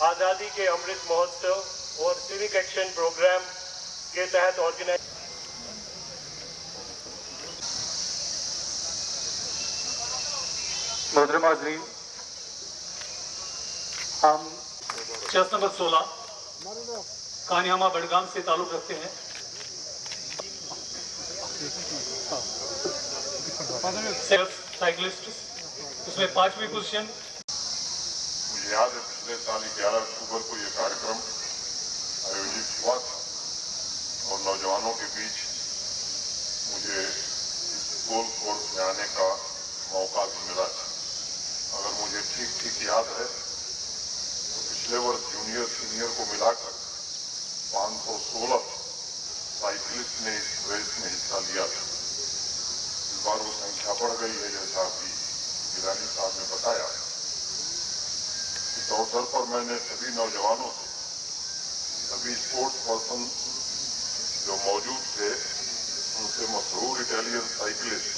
आज़ादी के अमृत महोत्सव और सिविक एक्शन प्रोग्राम के तहत ऑर्गेनाइज मोहतरम हाज़रीन, हम चेस नंबर 16 कान्यामा बड़गाम से ताल्लुक़ रखते हैं। साइकिलिस्ट उसमें 5वीं पोजीशन। मुझे याद है पिछले साल 11 अक्टूबर को यह कार्यक्रम आयोजित हुआ था और नौजवानों के बीच मुझे इस गोल कोर्स में आने का मौका भी मिला था। अगर मुझे ठीक याद है तो पिछले वर्ष जूनियर सीनियर को मिलाकर 516 साइकिलिस्ट ने इस रेस में हिस्सा लिया था। इस बार वो संख्या बढ़ गई है, जैसा अभी गिलानी साहब ने बताया। इस अवसर पर मैंने सभी नौजवानों से, सभी स्पोर्ट्स पर्सन जो मौजूद थे, उनसे मशहूर इटालियन साइकिलिस्ट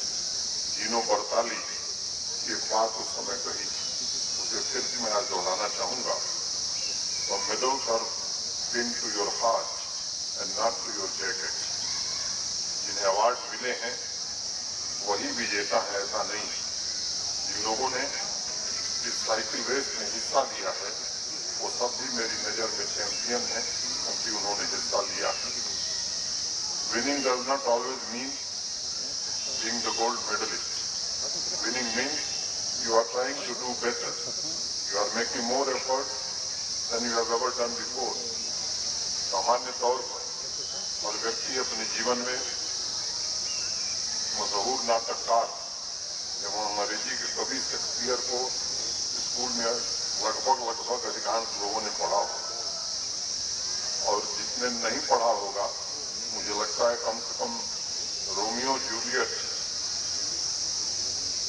जीनो बर्ताली की एक बात उस समय कही, उसे फिर से मैं आज दोहराना चाहूंगा। The medals are pinned to your heart and not to your jacket. जिन्हें अवार्ड मिले हैं वही विजेता है, ऐसा नहीं। जिन लोगों ने इस साइकिल रेस में हिस्सा लिया है वो सब भी मेरी नजर में चैंपियन हैं, क्योंकि उन्होंने हिस्सा लिया है। Winning does not always mean being the gold medalist. Winning means you are trying to do better. You are making more effort than you have ever done before. सामान्य तौर पर हर व्यक्ति अपने जीवन में मशहूर नाटककार एवं अंग्रेजी के कवि शेक्सपियर को स्कूल में लगभग अधिकांश लोगों ने पढ़ा होगा, और जिसने नहीं पढ़ा होगा मुझे लगता है कम से कम रोमियो जूलियट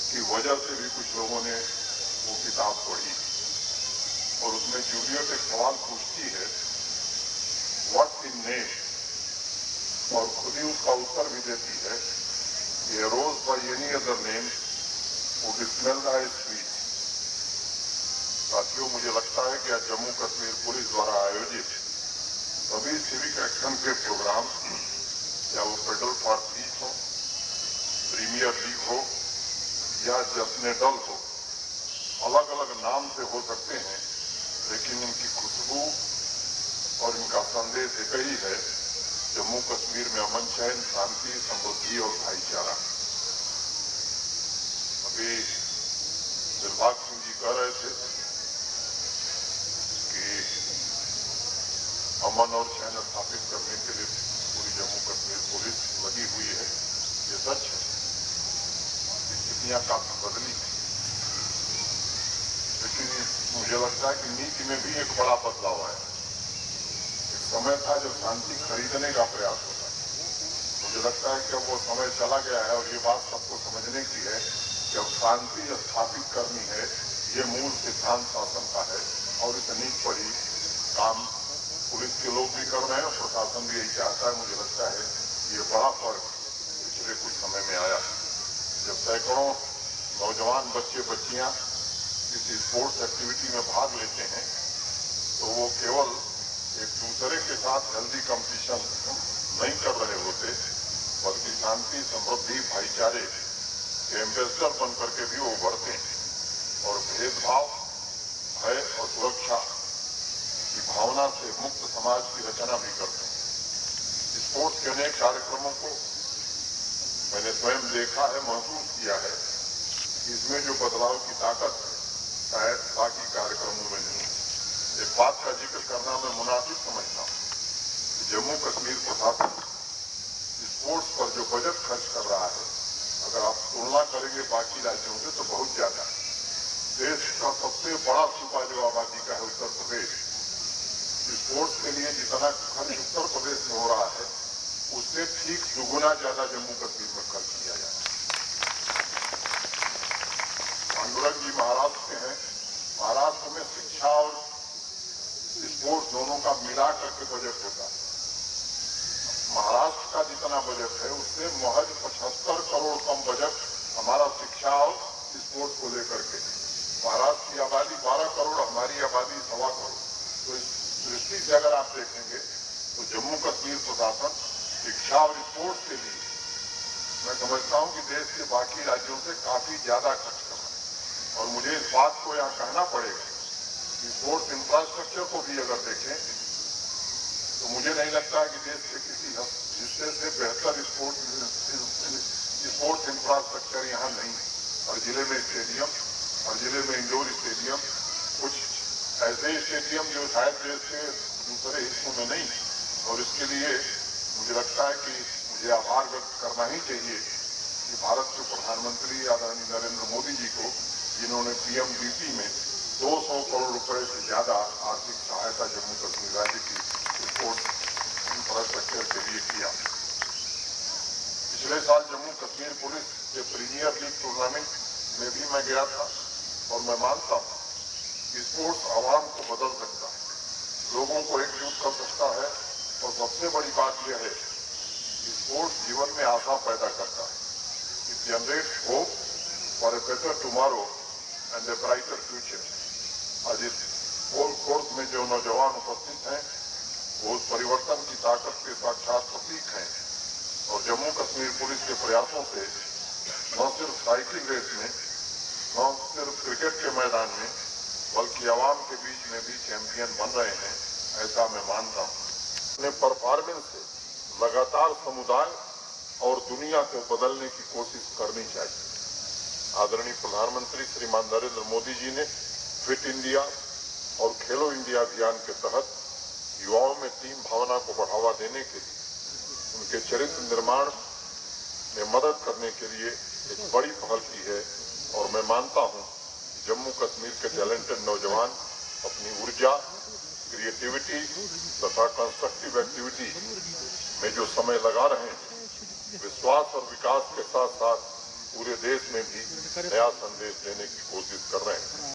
की वजह से भी कुछ लोगों ने वो किताब पढ़ी। और उसमें जूलियट एक सवाल पूछती है, व्हाट इन नेम, और खुद ही उसका उत्तर भी देती है, ये rose by any other name would smell as sweet. साथियों, मुझे लगता है कि आज जम्मू कश्मीर पुलिस द्वारा आयोजित सभी सिविक एक्शन के प्रोग्राम, या वो पेडल फॉर पीस हो, प्रीमियर लीग हो या जश्न दल हो, अलग अलग नाम से हो सकते हैं, लेकिन इनकी खुशबू और इनका संदेश एक ही है, जम्मू कश्मीर में अमन चैन, शांति, समृद्धि और भाईचारा। अभी दिलबाग सिंह जी कह रहे थे कि अमन और चैन स्थापित करने के लिए पूरी जम्मू कश्मीर पुलिस लगी हुई है। ये सच है, स्थितियां काफी बदली है, लेकिन मुझे लगता है कि नीति में भी एक बड़ा बदलाव आया। एक समय था जब शांति खरीदने का प्रयास होता था। मुझे लगता है कि अब वो समय चला गया है, और ये बात सबको समझने की है कि अब शांति स्थापित करनी है, ये मूल सिद्धांत शासन का है, और इस नीति पर ही काम पुलिस के लोग भी कर रहे हैं, प्रशासन भी यही चाहता है। मुझे लगता है ये बड़ा फर्क पिछले कुछ समय में आया। जब सैकड़ों नौजवान बच्चे बच्चियां किसी स्पोर्ट्स एक्टिविटी में भाग लेते हैं तो वो केवल एक दूसरे के साथ हेल्दी कंपटीशन नहीं कर रहे होते, बल्कि शांति, समृद्धि, भाईचारे के एम्बेसडर बन करके भी वो उभरते हैं, और भेदभाव, भय और सुरक्षा की भावना से मुक्त समाज की रचना भी करते हैं। स्पोर्ट्स के अनेक कार्यक्रमों को मैंने स्वयं देखा है, महसूस किया है कि इसमें जो बदलाव की ताकत है शायद बाकी कार्यक्रमों में नहीं। एक बात का जिक्र करना मैं मुनासिब समझता हूँ कि जम्मू कश्मीर प्रशासन स्पोर्ट्स पर जो बजट खर्च कर रहा है, अगर आप तुलना करेंगे बाकी राज्यों से तो बहुत ज्यादा है। देश का सबसे बड़ा सूबा जो आबादी का है उत्तर प्रदेश, स्पोर्ट्स के लिए जितना खर्च उत्तर प्रदेश में हो रहा है उससे ठीक दुगुना ज्यादा जम्मू कश्मीर में खर्च किया जा रहा है। पांडुरंग जी महाराष्ट्र के हैं, महाराष्ट्र में शिक्षा और स्पोर्ट्स दोनों का मिला करके बजट होता है। महाराष्ट्र का जितना बजट है उससे महज 75 करोड़ कम बजट हमारा शिक्षा और स्पोर्ट्स को लेकर के। महाराष्ट्र की आबादी 12 करोड़, हमारी आबादी 1.25 करोड़। इसे अगर आप देखेंगे तो जम्मू कश्मीर प्रशासन शिक्षा और स्पोर्ट्स के लिए मैं समझता हूं कि देश के बाकी राज्यों से काफी ज्यादा खर्च कर रहा है। और मुझे इस बात को यहाँ कहना पड़ेगा कि स्पोर्ट्स इंफ्रास्ट्रक्चर को भी अगर देखें तो मुझे नहीं लगता है कि देश के किसी हिस्से से बेहतर स्पोर्ट्स इंफ्रास्ट्रक्चर यहाँ नहीं है। हर जिले में स्टेडियम, हर जिले में इंडोर स्टेडियम, कुछ ऐसे स्टेडियम जो शायद देश के दूसरे हिस्सों में नहीं। और इसके लिए मुझे लगता है कि मुझे आभार व्यक्त करना ही चाहिए कि भारत के प्रधानमंत्री आदरणीय नरेंद्र मोदी जी को, जिन्होंने पीएमडीपी में 200 करोड़ रुपए से ज्यादा आर्थिक सहायता जम्मू कश्मीर राज्य की स्पोर्ट्स इंफ्रास्ट्रक्चर के लिए किया। पिछले साल जम्मू कश्मीर पुलिस के प्रीमियर लीग टूर्नामेंट में भी मैं गया था और मैं मानता हूं कि स्पोर्ट्स आवाम को बदल सकता है, लोगों को एकजुट कर सकता है। और सबसे बड़ी बात यह है कि स्पोर्ट्स जीवन में आशा पैदा करता है। It generates hope for a better tomorrow and A brighter future. आज इस कोर्स में जो नौजवान उपस्थित हैं वो उस परिवर्तन की ताकत के साक्षात प्रतीक हैं। और जम्मू कश्मीर पुलिस के प्रयासों से न सिर्फ साइकिल रेस में, न सिर्फ क्रिकेट के मैदान में, बल्कि आवाम के बीच में भी चैंपियन बन रहे हैं, ऐसा मैं मानता हूं। अपने परफॉर्मेंस से लगातार समुदाय और दुनिया को बदलने की कोशिश करनी चाहिए। आदरणीय प्रधानमंत्री श्रीमान नरेंद्र मोदी जी ने फिट इंडिया और खेलो इंडिया अभियान के तहत युवाओं में टीम भावना को बढ़ावा देने के लिए, उनके चरित्र निर्माण में मदद करने के लिए एक बड़ी पहल की है। और मैं मानता हूं कि जम्मू कश्मीर के टैलेंटेड नौजवान अपनी ऊर्जा, क्रिएटिविटी तथा कंस्ट्रक्टिव एक्टिविटी में जो समय लगा रहे हैं, विश्वास और विकास के साथ साथ पूरे देश में भी नया संदेश देने की कोशिश कर रहे हैं।